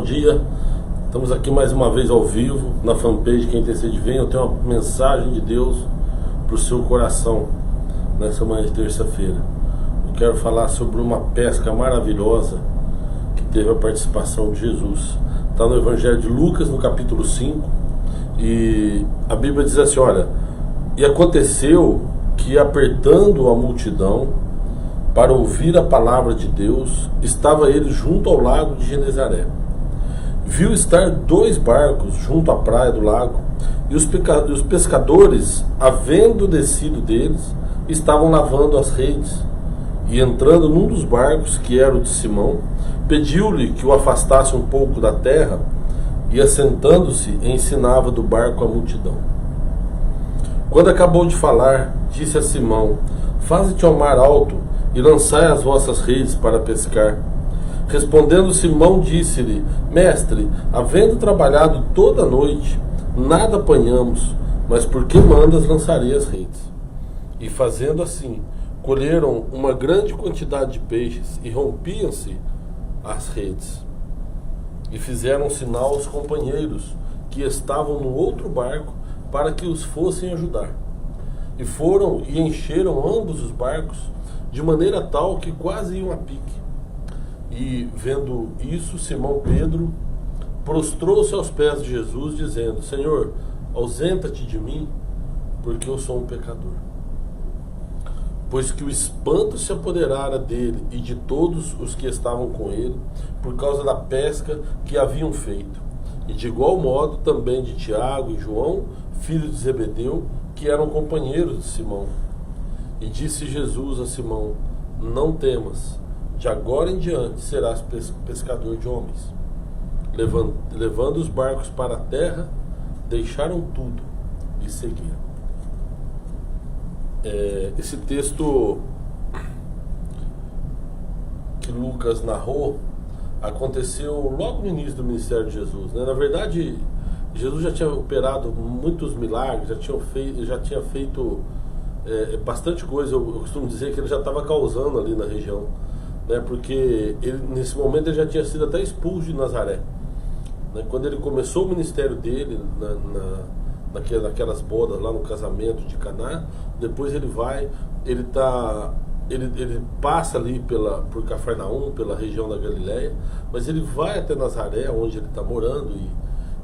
dia. Estamos aqui mais uma vez ao vivo na fanpage Quem Tem Sede Vem. Eu tenho uma mensagem de Deus para o seu coração nessa manhã de terça-feira. Eu quero falar sobre uma pesca maravilhosa que teve a participação de Jesus. Está no Evangelho de Lucas, no capítulo 5, e a Bíblia diz assim, olha: e aconteceu que, apertando a multidão para ouvir a palavra de Deus, estava ele junto ao lago de Genezaré. Viu estar 2 barcos junto à praia do lago, e os pescadores, havendo descido deles, estavam lavando as redes. E entrando num dos barcos, que era o de Simão, pediu-lhe que o afastasse um pouco da terra, e assentando-se, ensinava do barco a multidão. Quando acabou de falar, disse a Simão: faze-te ao mar alto e lançai as vossas redes para pescar. Respondendo Simão, disse-lhe: Mestre, havendo trabalhado toda a noite, nada apanhamos, mas porque mandas, lançarei as redes. E fazendo assim, colheram uma grande quantidade de peixes, e rompiam-se as redes. E fizeram sinal aos companheiros que estavam no outro barco, para que os fossem ajudar. E foram e encheram ambos os barcos, de maneira tal que quase iam a pique. E vendo isso, Simão Pedro prostrou-se aos pés de Jesus, dizendo: Senhor, ausenta-te de mim, porque eu sou um pecador. Pois que o espanto se apoderara dele e de todos os que estavam com ele, por causa da pesca que haviam feito. E de igual modo também de Tiago e João, filhos de Zebedeu, que eram companheiros de Simão. E disse Jesus a Simão: não temas, de agora em diante serás pescador de homens. Levando os barcos para a terra, deixaram tudo e seguiram. Esse texto que Lucas narrou aconteceu logo no início do ministério de Jesus, né? Na verdade, Jesus já tinha operado muitos milagres, já tinha feito bastante coisa. Eu costumo dizer que ele já estava causando ali na região, né? Porque ele, nesse momento, ele já tinha sido até expulso de Nazaré, né? Quando ele começou o ministério dele naquelas bodas lá no casamento de Caná, depois ele passa ali por Cafarnaum, pela região da Galileia, mas ele vai até Nazaré, onde ele está morando,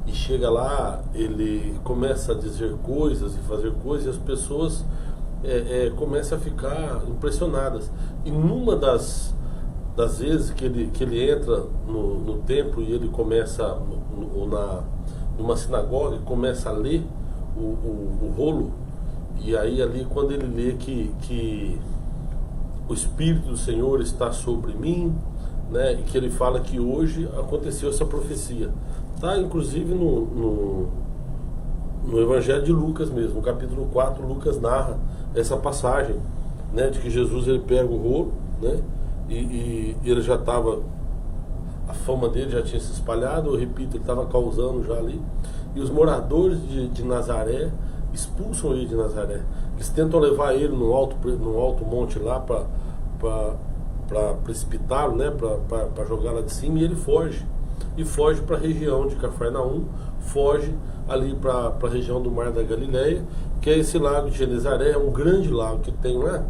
e chega lá, ele começa a dizer coisas e fazer coisas, e as pessoas começam a ficar impressionadas. E numa das vezes que ele entra no templo, e ele começa numa sinagoga, e começa a ler o rolo, e aí ali quando ele lê que o Espírito do Senhor está sobre mim, né, e que ele fala que hoje aconteceu essa profecia. Está inclusive no Evangelho de Lucas mesmo, no capítulo 4, Lucas narra essa passagem, né, de que Jesus ele pega o rolo, né, e ele já estava, a fama dele já tinha se espalhado, eu repito, ele estava causando já ali, e os moradores de Nazaré expulsam ele de Nazaré. Eles tentam levar ele no alto monte lá para precipitá-lo, né, para jogar lá de cima, e ele foge. E foge para a região de Cafarnaum, foge ali para a região do Mar da Galileia, que é esse lago de Genezaré, é um grande lago que tem lá,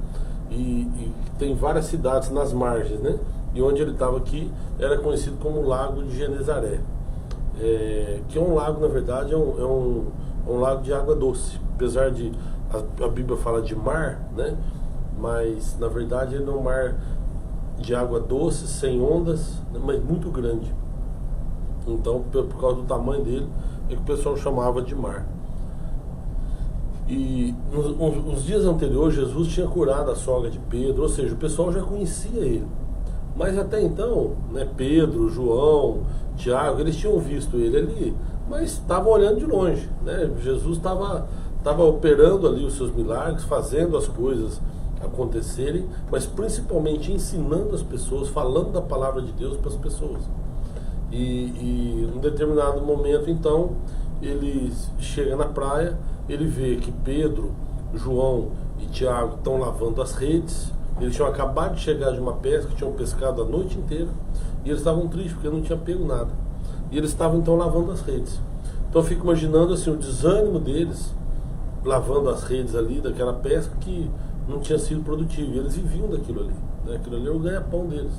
e tem várias cidades nas margens, né? E onde ele estava aqui era conhecido como Lago de Genezaré, que é um lago, na verdade, é um lago de água doce, apesar de a Bíblia fala de mar, né? Mas na verdade ele é um mar de água doce, sem ondas, né? Mas muito grande. Então, por causa do tamanho dele, é que o pessoal chamava de mar. E nos dias anteriores, Jesus tinha curado a sogra de Pedro, ou seja, o pessoal já conhecia ele. Mas até então, né, Pedro, João, Tiago, eles tinham visto ele ali, mas estavam olhando de longe, né? Jesus estava operando ali os seus milagres, fazendo as coisas acontecerem, mas principalmente ensinando as pessoas, falando da palavra de Deus para as pessoas. E em um determinado momento, então, ele chega na praia, ele vê que Pedro, João e Tiago estão lavando as redes. Eles tinham acabado de chegar de uma pesca, tinham pescado a noite inteira, e eles estavam tristes porque não tinham pego nada. E eles estavam então lavando as redes. Então eu fico imaginando assim, o desânimo deles, lavando as redes ali, daquela pesca que não tinha sido produtiva. E eles viviam daquilo ali, né? Aquilo ali era o ganha-pão deles.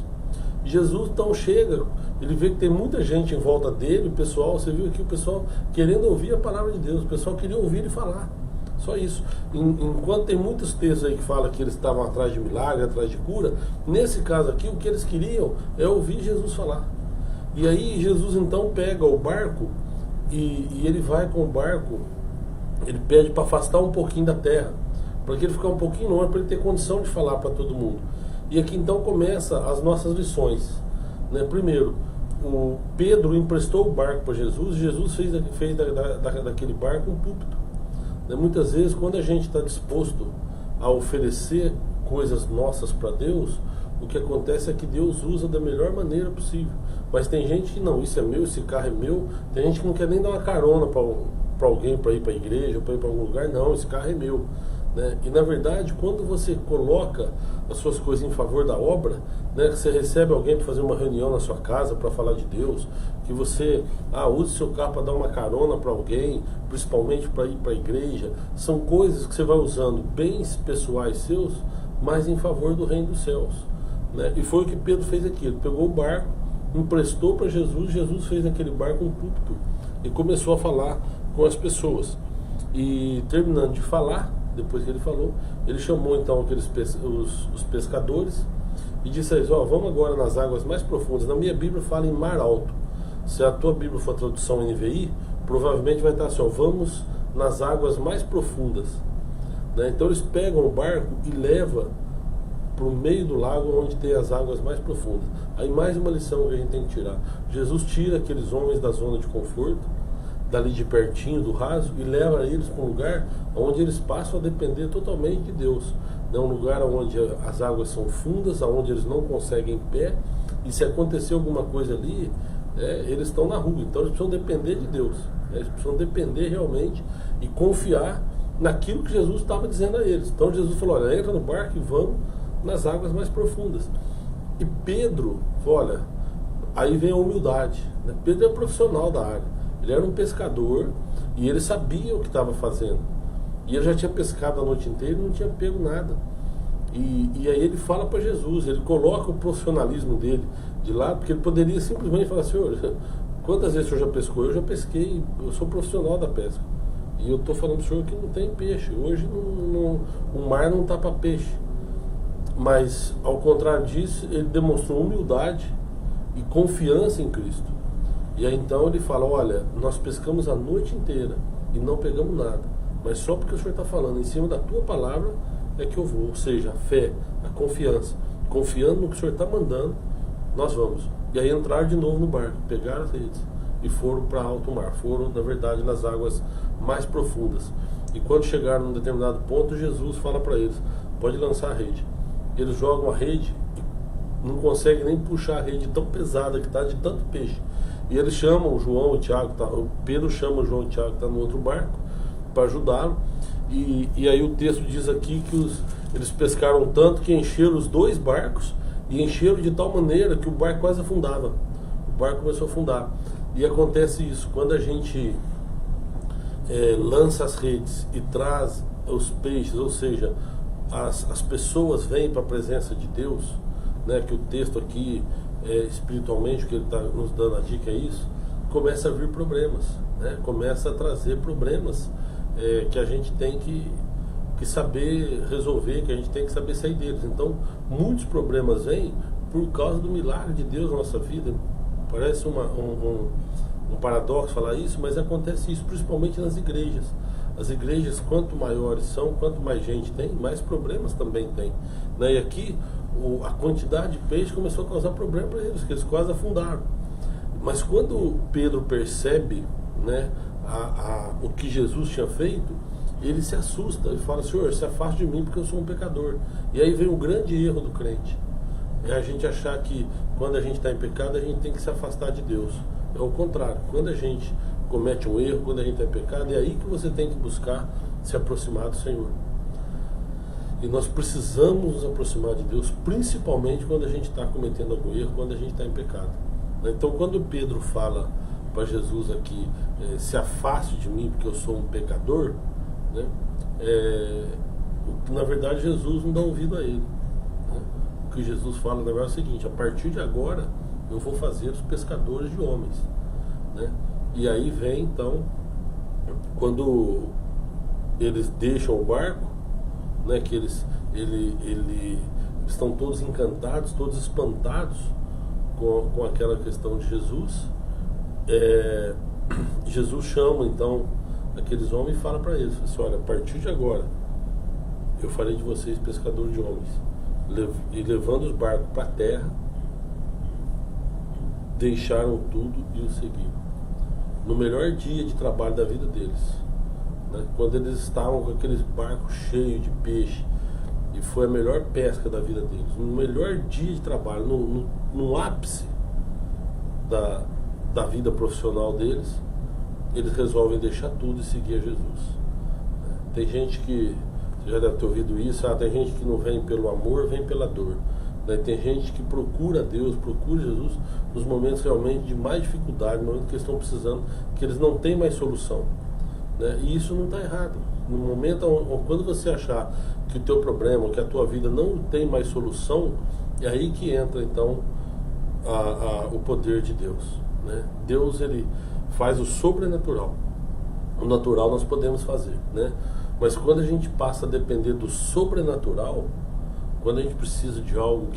E Jesus então chega, ele vê que tem muita gente em volta dele, o pessoal, você viu aqui o pessoal querendo ouvir a palavra de Deus, o pessoal queria ouvir ele falar. Só isso. Enquanto tem muitos textos aí que falam que eles estavam atrás de milagre, atrás de cura, nesse caso aqui o que eles queriam é ouvir Jesus falar. E aí Jesus então pega o barco e ele vai com o barco, ele pede para afastar um pouquinho da terra, para que ele ficar um pouquinho longe, para ele ter condição de falar para todo mundo. E aqui então começa as nossas lições, né? Primeiro, o Pedro emprestou o barco para Jesus, e Jesus fez daquele barco um púlpito. Muitas vezes, quando a gente está disposto a oferecer coisas nossas para Deus, o que acontece é que Deus usa da melhor maneira possível. Mas tem gente que não, isso é meu, esse carro é meu. Tem gente que não quer nem dar uma carona para alguém para ir para a igreja, para ir para algum lugar. Não, esse carro é meu, né? E na verdade, quando você coloca as suas coisas em favor da obra, né, que você recebe alguém para fazer uma reunião na sua casa para falar de Deus, que você use seu carro para dar uma carona para alguém, principalmente para ir para a igreja, são coisas que você vai usando, bens pessoais seus, mas em favor do reino dos céus, né? E foi o que Pedro fez aqui. Ele pegou o barco, emprestou para Jesus, Jesus fez aquele barco um púlpito e começou a falar com as pessoas. E terminando de falar, depois que ele falou, ele chamou então os pescadores e disse a eles: vamos agora nas águas mais profundas. Na minha Bíblia fala em mar alto. Se a tua Bíblia for a tradução NVI, provavelmente vai estar assim: vamos nas águas mais profundas, né? Então eles pegam o barco e levam para o meio do lago, onde tem as águas mais profundas. Aí mais uma lição que a gente tem que tirar: Jesus tira aqueles homens da zona de conforto, dali de pertinho do raso, e leva eles para um lugar onde eles passam a depender totalmente de Deus, né? Um lugar onde as águas são fundas, onde eles não conseguem pé, e se acontecer alguma coisa ali, eles estão na rua. Então eles precisam depender de Deus, né? Eles precisam depender realmente e confiar naquilo que Jesus estava dizendo a eles. Então Jesus falou: olha, entra no barco e vamos nas águas mais profundas. E Pedro, olha, aí vem a humildade, né? Pedro é profissional da área. Ele era um pescador e ele sabia o que estava fazendo. E ele já tinha pescado a noite inteira e não tinha pego nada. E aí ele fala para Jesus, ele coloca o profissionalismo dele de lado, porque ele poderia simplesmente falar: Senhor, quantas vezes o senhor já pescou? Eu já pesquei, eu sou profissional da pesca. E eu estou falando para o senhor que não tem peixe. Hoje o mar não está para peixe. Mas, ao contrário disso, ele demonstrou humildade e confiança em Cristo. E aí então ele fala: olha, nós pescamos a noite inteira e não pegamos nada, mas só porque o senhor está falando em cima da tua palavra é que eu vou. Ou seja, a fé, a confiança, confiando no que o senhor está mandando, nós vamos. E aí entraram de novo no barco, pegaram as redes e foram para alto mar. Foram, na verdade, nas águas mais profundas. E quando chegaram num determinado ponto, Jesus fala para eles: pode lançar a rede. Eles jogam a rede e não conseguem nem puxar a rede tão pesada que está, de tanto peixe. E eles chamam o João e o Tiago, o Pedro chama o João e o Tiago, que está no outro barco, para ajudá-lo. E aí o texto diz aqui que eles pescaram tanto que encheram os dois barcos, e encheram de tal maneira que o barco quase afundava. O barco começou a afundar. E acontece isso, quando a gente lança as redes e traz os peixes, ou seja, as pessoas vêm para a presença de Deus, né, que o texto aqui, espiritualmente, o que ele está nos dando a dica é isso, começa a vir problemas, né, começa a trazer problemas que a gente tem que saber resolver, que a gente tem que saber sair deles. Então, muitos problemas vêm por causa do milagre de Deus na nossa vida. Parece um paradoxo falar isso, mas acontece isso principalmente nas igrejas. As igrejas, quanto maiores são, quanto mais gente tem, mais problemas também tem, né? E aqui a quantidade de peixe começou a causar problema para eles, que eles quase afundaram. Mas quando Pedro percebe, né, o que Jesus tinha feito, ele se assusta e fala: Senhor, se afaste de mim porque eu sou um pecador. E aí vem o grande erro do crente, é a gente achar que quando a gente está em pecado a gente tem que se afastar de Deus. É o contrário, quando a gente comete um erro, quando a gente está em pecado, é aí que você tem que buscar se aproximar do Senhor. E nós precisamos nos aproximar de Deus, principalmente quando a gente está cometendo algum erro, quando a gente está em pecado. Então, quando Pedro fala para Jesus aqui, se afaste de mim porque eu sou um pecador, né? Na verdade Jesus não dá ouvido a ele, né? O que Jesus fala na verdade é o seguinte: a partir de agora eu vou fazer os pescadores de homens, né? E aí vem então, quando eles deixam o barco, né, que eles estão todos encantados, todos espantados com aquela questão de Jesus. Jesus chama então aqueles homens e fala para eles assim: olha, a partir de agora eu farei de vocês pescadores de homens. E levando os barcos para a terra, deixaram tudo e o seguiram. No melhor dia de trabalho da vida deles, né, quando eles estavam com aqueles barcos cheios de peixe, e foi a melhor pesca da vida deles, no melhor dia de trabalho, no ápice da vida profissional deles, eles resolvem deixar tudo e seguir a Jesus. Tem gente que, você já deve ter ouvido isso, tem gente que não vem pelo amor, vem pela dor. Tem gente que procura Deus, procura Jesus nos momentos realmente de mais dificuldade, no momento que eles estão precisando, que eles não têm mais solução, né? E isso não está errado. No momento quando você achar que o teu problema, que a tua vida não tem mais solução, é aí que entra então o poder de Deus, né? Deus, ele faz o sobrenatural. O natural nós podemos fazer, né? Mas quando a gente passa a depender do sobrenatural, quando a gente precisa de algo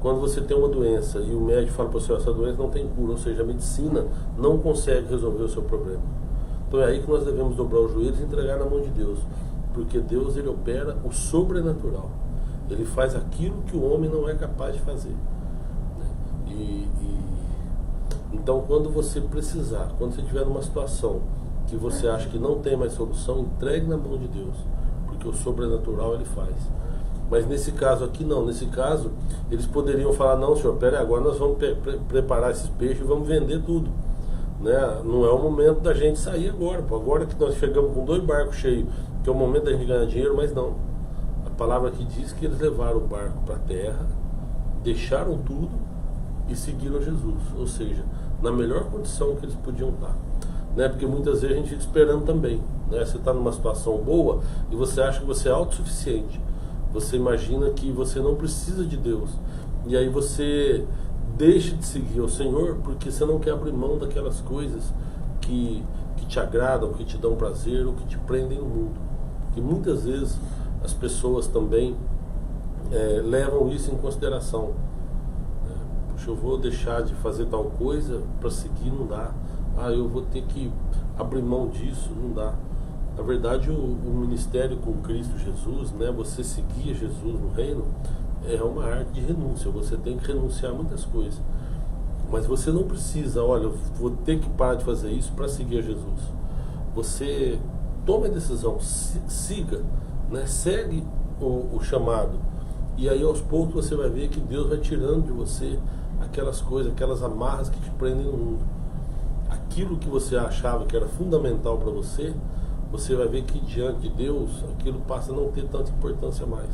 quando você tem uma doença e o médico fala para você: essa doença não tem cura, ou seja, a medicina não consegue resolver o seu problema, então é aí que nós devemos dobrar os joelhos e entregar na mão de Deus, porque Deus, ele opera o sobrenatural, ele faz aquilo que o homem não é capaz de fazer, né? Então quando você precisar, quando você estiver numa situação que você acha que não tem mais solução, entregue na mão de Deus, porque o sobrenatural ele faz. Mas nesse caso aqui não, nesse caso eles poderiam falar: não, senhor, pera, agora nós vamos preparar esses peixes e vamos vender tudo, né? Não é o momento da gente sair agora, agora que nós chegamos com 2 barcos cheios, que é o momento da gente ganhar dinheiro. Mas não, a palavra aqui diz que eles levaram o barco para a terra, deixaram tudo e seguiram Jesus, ou seja, na melhor condição que eles podiam estar, né? Porque muitas vezes a gente fica esperando também, né? Você está numa situação boa e você acha que você é autossuficiente, você imagina que você não precisa de Deus, e aí você deixa de seguir o Senhor porque você não quer abrir mão daquelas coisas que te agradam, que te dão prazer ou que te prendem no mundo. Que muitas vezes as pessoas também levam isso em consideração. Puxa, eu vou deixar de fazer tal coisa para seguir, não dá. Eu vou ter que abrir mão disso, não dá. Na verdade, o ministério com Cristo Jesus, né, você seguir Jesus no reino, é uma arte de renúncia. Você tem que renunciar a muitas coisas, mas você não precisa: olha, eu vou ter que parar de fazer isso para seguir a Jesus. Você toma a decisão, siga, né, segue o chamado, e aí aos poucos você vai ver que Deus vai tirando de você aquelas coisas, aquelas amarras que te prendem no mundo. Aquilo que você achava que era fundamental para você, você vai ver que diante de Deus aquilo passa a não ter tanta importância mais.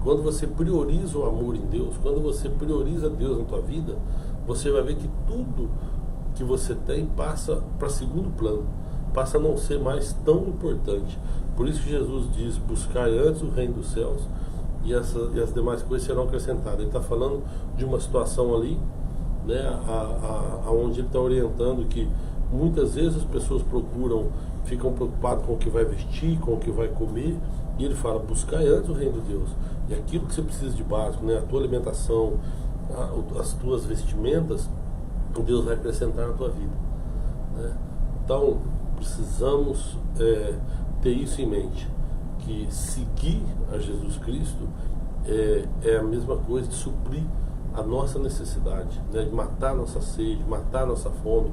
Quando você prioriza o amor em Deus, quando você prioriza Deus na tua vida, você vai ver que tudo que você tem passa para segundo plano, passa a não ser mais tão importante. Por isso que Jesus diz: buscai antes o reino dos céus e as demais coisas serão acrescentadas. Ele está falando de uma situação ali, né, onde ele está orientando que muitas vezes as pessoas ficam preocupadas com o que vai vestir, com o que vai comer, e ele fala: buscai antes o reino de Deus, e aquilo que você precisa de básico, né, a tua alimentação, as tuas vestimentas, Deus vai acrescentar na tua vida, né? Então precisamos ter isso em mente, que seguir a Jesus Cristo é a mesma coisa de suprir a nossa necessidade, né, de matar a nossa sede, matar a nossa fome.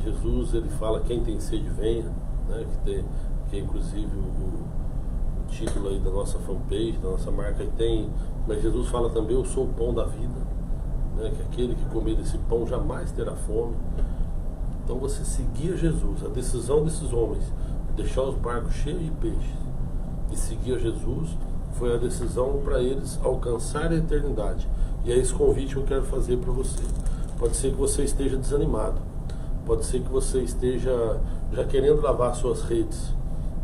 Jesus, ele fala: quem tem sede venha, né, que é inclusive o título aí da nossa fanpage, da nossa marca, e tem, mas Jesus fala também: eu sou o pão da vida, né, que aquele que comer desse pão jamais terá fome. Então você seguir Jesus, a decisão desses homens, deixar os barcos cheios de peixes e seguir a Jesus, foi a decisão para eles alcançarem a eternidade. E é esse convite que eu quero fazer para você. Pode ser que você esteja desanimado, Pode ser que você esteja já querendo lavar suas redes.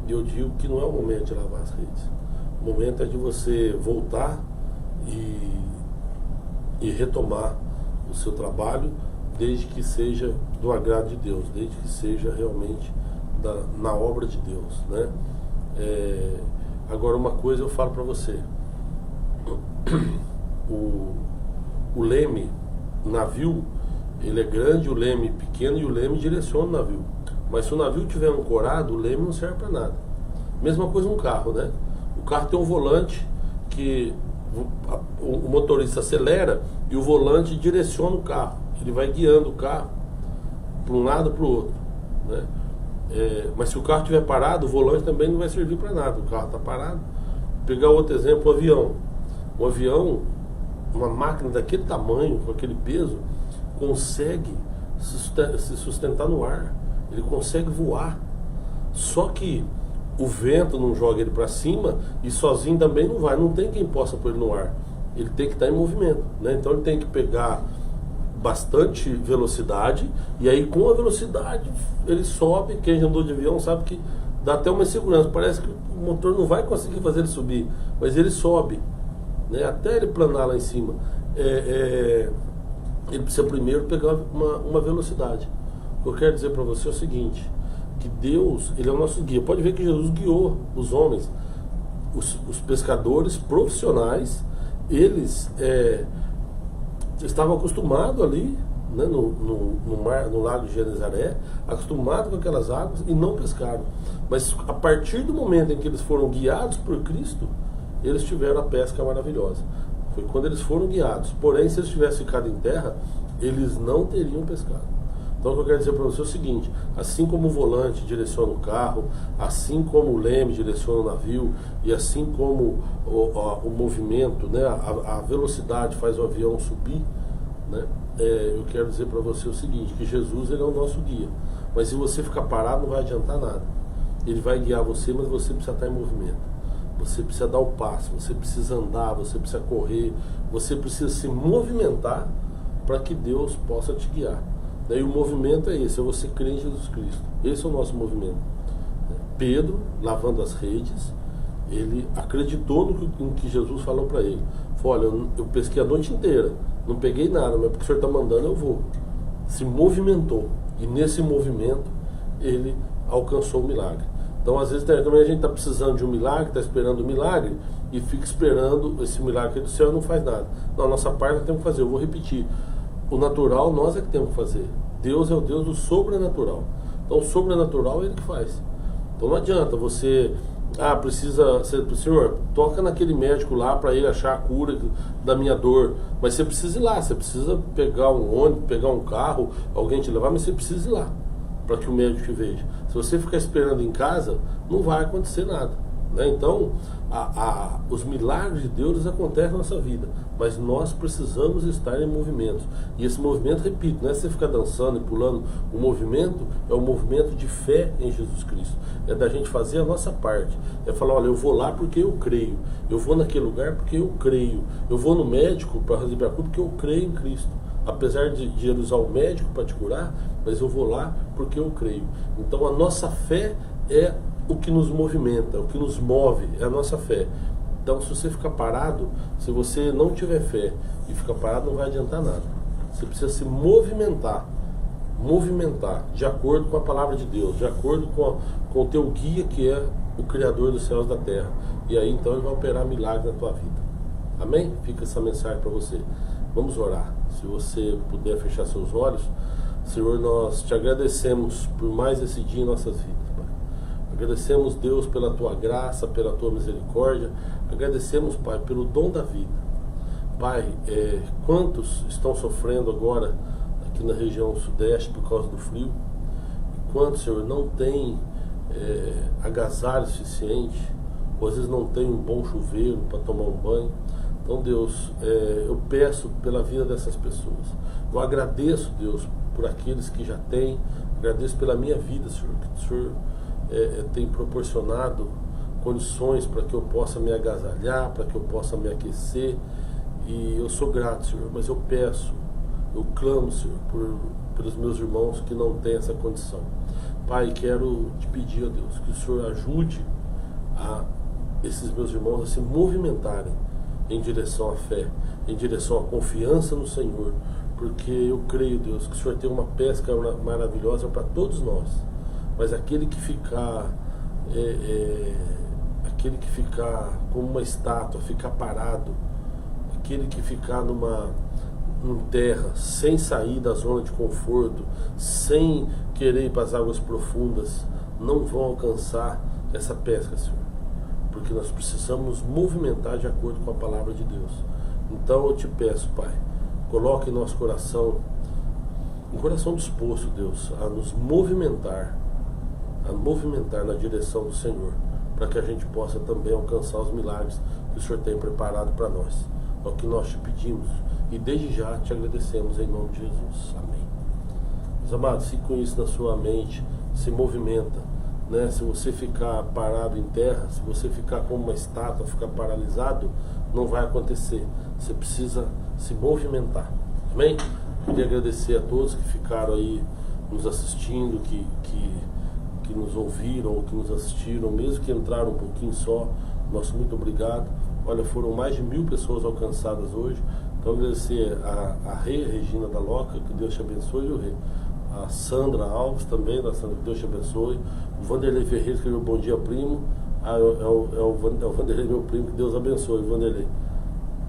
E eu digo que não é o momento de lavar as redes. O momento é de você voltar e retomar o seu trabalho, desde que seja do agrado de Deus, desde que seja realmente na obra de Deus, né? Agora, uma coisa eu falo para você: o leme, navio, ele é grande, o leme pequeno, e o leme direciona o navio. Mas se o navio tiver ancorado, o leme não serve para nada. Mesma coisa um carro, né? O carro tem um volante que o motorista acelera e o volante direciona o carro. Ele vai guiando o carro para um lado para o outro, né? Mas se o carro estiver parado, o volante também não vai servir para nada. O carro está parado. Vou pegar outro exemplo, o avião. O avião, uma máquina daquele tamanho, com aquele peso, consegue se sustentar no ar. Ele consegue voar. Só que o vento não joga ele para cima e sozinho também não vai. Não tem quem possa pôr ele no ar. Ele tem que estar em movimento, né? Então ele tem que pegar bastante velocidade, e aí com a velocidade ele sobe. Quem já andou de avião sabe que dá até uma insegurança. Parece que o motor não vai conseguir fazer ele subir, mas ele sobe, né? Até ele planar lá em cima. Ele precisa primeiro pegar uma velocidade. O que eu quero dizer para você é o seguinte: que Deus, ele é o nosso guia. Pode ver que Jesus guiou os homens, os pescadores profissionais. Eles estavam acostumados ali, né, no lago de Genezaré, acostumados com aquelas águas, e não pescaram. Mas a partir do momento em que eles foram guiados por Cristo, eles tiveram a pesca maravilhosa. Foi quando eles foram guiados. Porém, se eles tivessem ficado em terra, eles não teriam pescado. Então o que eu quero dizer para você é o seguinte: assim como o volante direciona o carro, assim como o leme direciona o navio, e assim como o movimento, né, a velocidade faz o avião subir, né, eu quero dizer para você o seguinte: que Jesus, ele é o nosso guia. Mas se você ficar parado, não vai adiantar nada. Ele vai guiar você, mas você precisa estar em movimento. Você precisa dar o passo, você precisa andar, você precisa correr, você precisa se movimentar para que Deus possa te guiar. E o movimento é esse: é você crer em Jesus Cristo. Esse é o nosso movimento. Pedro, lavando as redes, ele acreditou no que Jesus falou para ele. Falou: olha, eu pesquei a noite inteira, não peguei nada, mas porque o Senhor está mandando, eu vou. Se movimentou, e nesse movimento ele alcançou o milagre. Então, às vezes também a gente está precisando de um milagre, está esperando um milagre, e fica esperando esse milagre do céu e não faz nada. Não, a nossa parte nós temos que fazer. Eu vou repetir: o natural nós é que temos que fazer. Deus é o Deus do sobrenatural. Então o sobrenatural é Ele que faz. Então não adianta você precisa, Senhor, toca naquele médico lá para ele achar a cura da minha dor. Mas você precisa ir lá, você precisa pegar um ônibus, pegar um carro, alguém te levar, mas você precisa ir lá para que o médico te veja. Se você ficar esperando em casa, não vai acontecer nada, né? Então os milagres de Deus acontecem na nossa vida, mas nós precisamos estar em movimento. E esse movimento, repito, não é você ficar dançando e pulando. O movimento é um movimento de fé em Jesus Cristo. É da gente fazer a nossa parte. É falar: olha, eu vou lá porque eu creio. Eu vou naquele lugar porque eu creio. Eu vou no médico para fazer minha cura porque eu creio em Cristo. Apesar de ele usar o médico para te curar, mas eu vou lá porque eu creio. Então a nossa fé é o que nos movimenta, o que nos move, é a nossa fé. Então, se você ficar parado, se você não tiver fé e ficar parado, não vai adiantar nada. Você precisa se movimentar de acordo com a palavra de Deus, de acordo com o teu guia, que é o Criador dos céus e da terra. E aí então ele vai operar milagre na tua vida. Amém? Fica essa mensagem para você. Vamos orar. Se você puder fechar seus olhos. Senhor, nós te agradecemos por mais esse dia em nossas vidas, Pai. Agradecemos, Deus, pela tua graça, pela tua misericórdia. Agradecemos, Pai, pelo dom da vida. Pai, quantos estão sofrendo agora aqui na região sudeste por causa do frio? E quantos, Senhor, não têm agasalho suficiente, ou às vezes não tem um bom chuveiro para tomar um banho. Então, Deus, eu peço pela vida dessas pessoas. Eu agradeço, Deus, por aqueles que já têm. Agradeço pela minha vida, Senhor, que o Senhor tem proporcionado condições para que eu possa me agasalhar, para que eu possa me aquecer. E eu sou grato, Senhor, mas eu peço, eu clamo, Senhor, pelos meus irmãos que não têm essa condição. Pai, quero te pedir, ó Deus, que o Senhor ajude a esses meus irmãos a se movimentarem em direção à fé, em direção à confiança no Senhor, porque eu creio, Deus, que o Senhor tem uma pesca maravilhosa para todos nós, mas aquele que ficar como uma estátua, ficar parado, aquele que ficar em terra, sem sair da zona de conforto, sem querer ir para as águas profundas, não vão alcançar essa pesca, Senhor, porque nós precisamos nos movimentar de acordo com a palavra de Deus. Então eu te peço, Pai, coloque em nosso coração um coração disposto, Deus, a nos movimentar na direção do Senhor, para que a gente possa também alcançar os milagres que o Senhor tem preparado para nós. É o que nós te pedimos e desde já te agradecemos em nome de Jesus. Amém. Meus amados, fique com isso na sua mente, se movimenta, né? Se você ficar parado em terra, se você ficar como uma estátua, ficar paralisado, não vai acontecer. Você precisa se movimentar. Amém? Queria agradecer a todos que ficaram aí nos assistindo, que nos ouviram ou que nos assistiram, mesmo que entraram um pouquinho só. Nosso muito obrigado. Olha, foram mais de 1000 pessoas alcançadas hoje. Então agradecer a Regina da Loca, que Deus te abençoe, viu, Rê? A Sandra Alves também, da Sandra, que Deus te abençoe. O Vanderlei Ferreira escreveu bom dia, primo. É o Vanderlei, meu primo, que Deus abençoe, Vanderlei.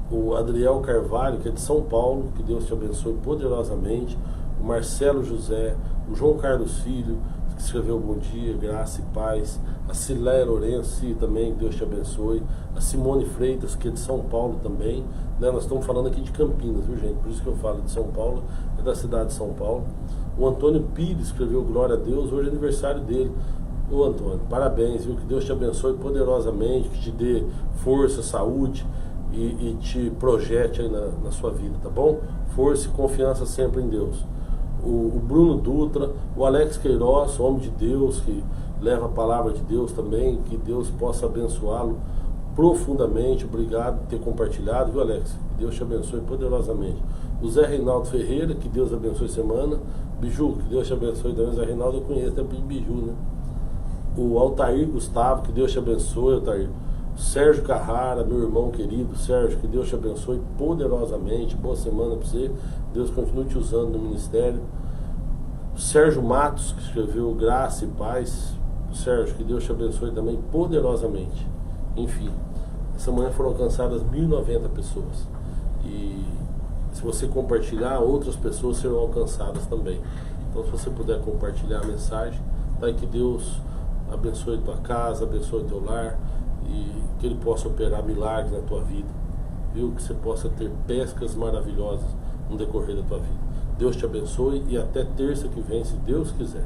O Adriel Carvalho, que é de São Paulo, que Deus te abençoe poderosamente. O Marcelo José, o João Carlos Filho, que escreveu bom dia, graça e paz. A Cileia Lourenço também, que Deus te abençoe. A Simone Freitas, que é de São Paulo também, né? Nós estamos falando aqui de Campinas, viu, gente? Por isso que eu falo de São Paulo, é da cidade de São Paulo. O Antônio Pires escreveu glória a Deus, hoje é aniversário dele. Ô Antônio, parabéns, viu? Que Deus te abençoe poderosamente, que te dê força, saúde e te projete aí na sua vida, tá bom? Força e confiança sempre em Deus. O Bruno Dutra, o Alex Queiroz, homem de Deus, que leva a palavra de Deus também, que Deus possa abençoá-lo profundamente. Obrigado por ter compartilhado, viu, Alex? Que Deus te abençoe poderosamente. O Zé Reinaldo Ferreira, que Deus abençoe semana. Biju, que Deus te abençoe também. O Zé Reinaldo eu conheço, é Biju, né? O Altair Gustavo, que Deus te abençoe, Altair. Sérgio Carrara, meu irmão querido, Sérgio, que Deus te abençoe poderosamente. Boa semana para você. Deus continue te usando no ministério. Sérgio Matos, que escreveu Graça e Paz. Sérgio, que Deus te abençoe também poderosamente. Enfim, essa manhã foram alcançadas 1090 pessoas. E se você compartilhar, outras pessoas serão alcançadas também. Então, se você puder compartilhar a mensagem, tá? Que Deus abençoe tua casa, abençoe teu lar, e que Ele possa operar milagres na tua vida, viu? Que você possa ter pescas maravilhosas no decorrer da tua vida. Deus te abençoe e até terça que vem, se Deus quiser.